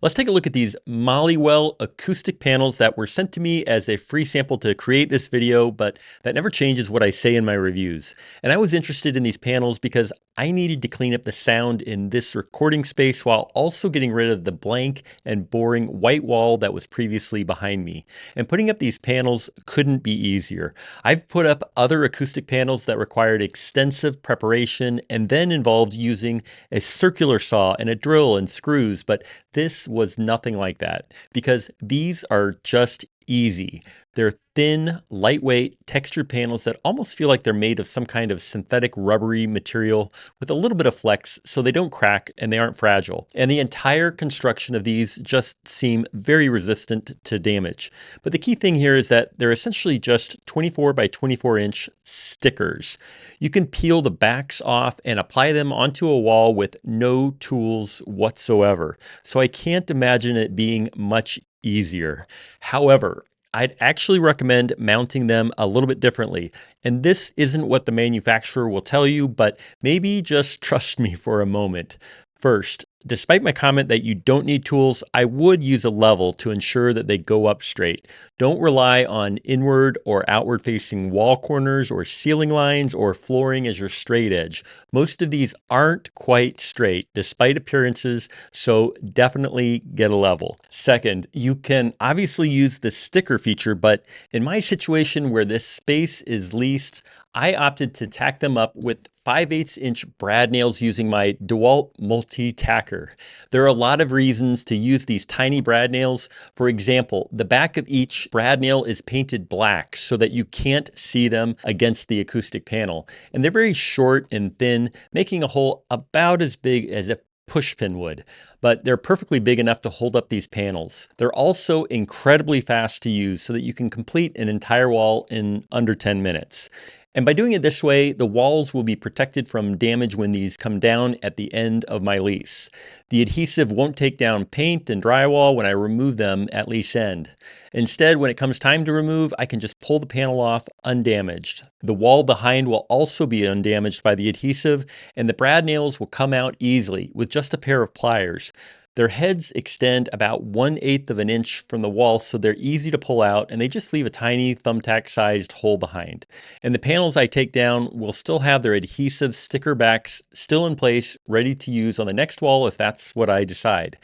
Let's take a look at these Mollywell acoustic panels that were sent to me as a free sample to create this video, but that never changes what I say in my reviews. And I was interested in these panels because I needed to clean up the sound in this recording space while also getting rid of the blank and boring white wall that was previously behind me. And putting up these panels couldn't be easier. I've put up other acoustic panels that required extensive preparation and then involved using a circular saw and a drill and screws, but this was nothing like that because these are just easy. They're thin, lightweight, textured panels that almost feel like they're made of some kind of synthetic rubbery material with a little bit of flex so they don't crack and they aren't fragile. And the entire construction of these just seem very resistant to damage. But the key thing here is that they're essentially just 24 by 24 inch stickers. You can peel the backs off and apply them onto a wall with no tools whatsoever. So I can't imagine it being much easier. However, I'd actually recommend mounting them a little bit differently. And this isn't what the manufacturer will tell you, but maybe just trust me for a moment. First, despite my comment that you don't need tools, I would use a level to ensure that they go up straight. Don't rely on inward or outward facing wall corners or ceiling lines or flooring as your straight edge. Most of these aren't quite straight despite appearances, so definitely get a level. Second, you can obviously use the sticker feature, but in my situation where this space is leased, I opted to tack them up with 5/8 inch brad nails using my DeWalt multi-tacker. There are a lot of reasons to use these tiny brad nails. For example, the back of each brad nail is painted black so that you can't see them against the acoustic panel. And they're very short and thin, making a hole about as big as a pushpin would, but they're perfectly big enough to hold up these panels. They're also incredibly fast to use so that you can complete an entire wall in under 10 minutes. And by doing it this way, the walls will be protected from damage when these come down at the end of my lease. The adhesive won't take down paint and drywall when I remove them at lease end. Instead, when it comes time to remove, I can just pull the panel off undamaged. The wall behind will also be undamaged by the adhesive, and the brad nails will come out easily with just a pair of pliers. Their heads extend about 1/8 of an inch from the wall, so they're easy to pull out, and they just leave a tiny thumbtack-sized hole behind. And the panels I take down will still have their adhesive sticker backs still in place, ready to use on the next wall if that's what I decide.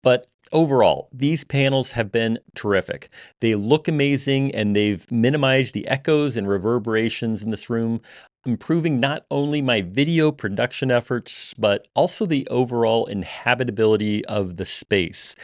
But overall, these panels have been terrific. They look amazing and they've minimized the echoes and reverberations in this room, improving not only my video production efforts, but also the overall inhabitability of the space.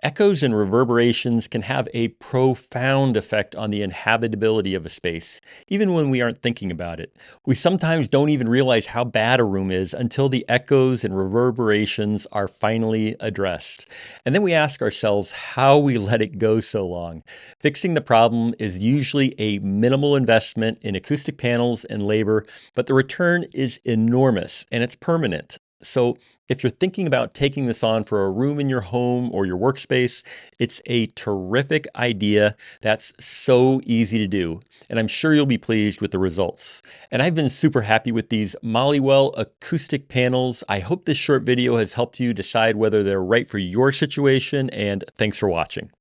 Echoes and reverberations can have a profound effect on the inhabitability of a space, even when we aren't thinking about it. We sometimes don't even realize how bad a room is until the echoes and reverberations are finally addressed. And then we ask ourselves how we let it go so long. Fixing the problem is usually a minimal investment in acoustic panels and labor, but the return is enormous and it's permanent. So if you're thinking about taking this on for a room in your home or your workspace, it's a terrific idea that's so easy to do. And I'm sure you'll be pleased with the results. And I've been super happy with these Mollywell acoustic panels. I hope this short video has helped you decide whether they're right for your situation, and thanks for watching.